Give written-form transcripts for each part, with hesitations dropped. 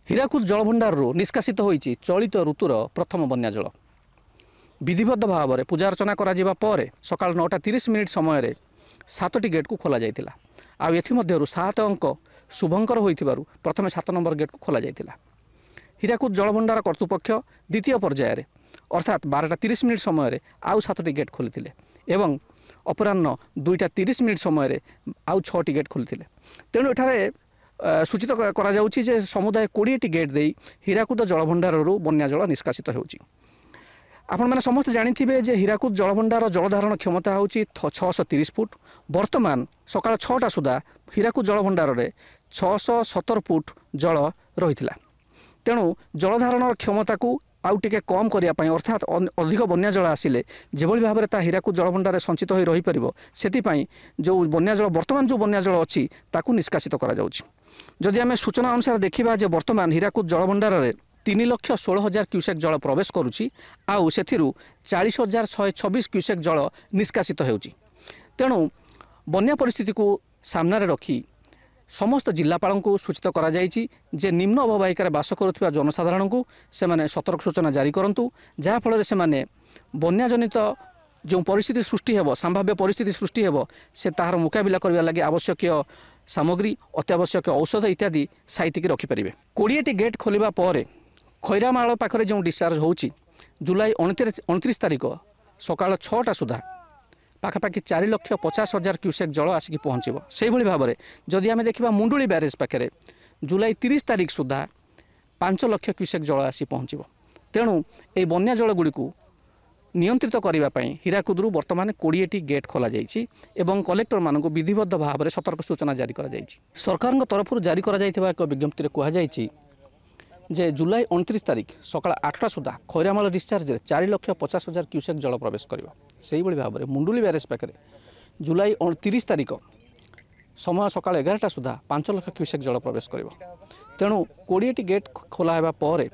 ହୀରାକୁଦ ଜଳଭଣ୍ଡାର ନିଷ୍କାସିତ ହୋଇଛି ଚଳିତ ଋତୁର ପ୍ରଥମ ବନ୍ୟା ଜଳ। ବିଧିବଦ୍ଧ ଭାବରେ ପୂଜା अर्चना କରାଯିବା ପରେ ସକାଳ 9:30 ସମୟରେ 7ଟି ଗେଟ୍କୁ ଖୋଲାଯାଇଥିଲା। ଆଉ ଏଥିମଧ୍ୟରୁ 7 ଅଙ୍କ ଶୁଭଙ୍କର ହୋଇଥିବାରୁ ପ୍ରଥମେ 7 ନମ୍ବର ଗେଟ୍କୁ ଖୋଲାଯାଇଥିଲା। ହୀରାକୁଦ ଜଳଭଣ୍ଡାର କର୍ତ୍ତୃପକ୍ଷ ଦ୍ୱିତୀୟ ପର୍ଯ୍ୟାୟରେ ଅର୍ଥାତ୍ 12:30 ସମୟରେ ଆଉ 7ଟି ଗେଟ୍ ଖୋଲିଥିଲେ ଏବଂ ଅପରାହ୍ନ 2:30 ସମୟରେ ଆଉ 6ଟି ଗେଟ୍ ଖୋଲିଥିଲେ। ତେଣୁ ଏଠାରେ सूचित करा जाउछि जे समुदाय 20टी गेट दे हୀराकुद जलभंडार बन्या जल निष्कासित होउछि। आपण माने समस्त जानिथिबे जे हीराकुद जलभंडार जलधारण क्षमता होउछि 630 फुट। वर्तमान सकाळ 6टा सुधा हीराकुद जलभंडार रे 617 फुट जल रहितला। तेणु जलधारण क्षमता को आउ टिके कम करिया पई अर्थात अधिक बन्या जल आसिले जेभली भाबरे ता हीराकुद जलभंडार संचित होई रही परिबो सेति पई जो बन्या जल वर्तमान जो बन्या जल अछि ताकू निष्कासित करा जाउछि। जदि आम सूचना अनुसार देखा जे वर्तमान हीराकुद जलभंडार में 3,16,000 क्यूसेक जल प्रवेश करुच्ची आउ से 40,126 क्यूसेक जल निष्कासित होउची। तेणु बन्या परिस्थिति को सामने रखी समस्त जिलापाल को सूचित करा जायछि जे निम्न अववाहिकार बास करुवा जनसाधारण को से माने सतर्क सूचना जारी करंतु जहाँफल से माने बन्याजनित जो परिस्थिति सृष्टि हेब संभाव्य परिस्थिति सृष्टि हेब से तार मुकाबिला करबा लागि आवश्यक सामग्री अत्यावश्यक औषध इत्यादि साइतिक रखिपारे। 20टी गेट खोलिबा परे खैरामाल पाखरे जो डिस्चार्ज होउछि जुलाई 29 तारिख सकाळ 6टा सुधा पाखापाखि 4,50,000 क्यूसेक जल आसिक पहुँचब। से भली भाव में जदि आम देखा मुंडुली ब्यारेज पाखे जुलाई 30 तारिख सुधा 5 लाख क्यूसेक जल आसी पहुँचब। तेणु ये बन्या जल गुड़ी नियंत्रित करने हीराकुदरू वर्तमान 20टी गेट खोल एवं कलेक्टर मानक विधिबद्ध भाव में सतर्क सूचना जारी कर सरकार तरफ जारी कर एक विज्ञप्ति कहुई जे जुलाई 29 तारिख सकाळ 8टा सुधा खैरामाल डिस्चार्ज 4,50,000 क्यूसेक जल प्रवेश कर भाव में मुंडुली ब्यारेज पाखे जुलाई 30 तारिख समय सकाळ 11टा सुधा 5 लाख क्यूसेक जल प्रवेश कर। तेणु 20टी गेट खोला पर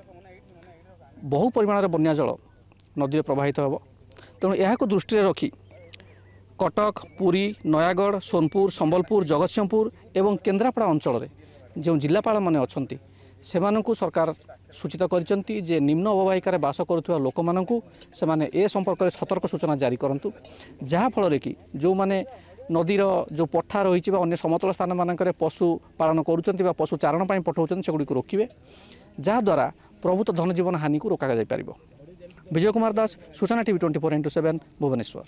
बहु परिमाण बन्या जल नदी प्रवाहित होब। तेणु यह दृष्टि रखी कटक पुरी नयागढ़ सोनपुर संबलपुर जगतसिंहपुर एवं केन्द्रापड़ा अंचल जो जिलापाल माने अछंती सेमानंकु सरकार सूचित करचंती जे निम्न अववाहिकार बास करुवा लोक मानंकु सेमाने ए संपर्क में सतर्क सूचना जारी करंतु जहाँ फल कि जो माने नदीर जो पठा रही अन्य समतल स्थान मानक पशु पालन करुँच पशु चारण पठाउछन सेगुड़ी रोकिबे जहाँद्वारा प्रभुत धन जीवन हानि को रोका जाय परिबो। विजय कुमार दास सूचना टीवी 24x7 भुवनेश्वर।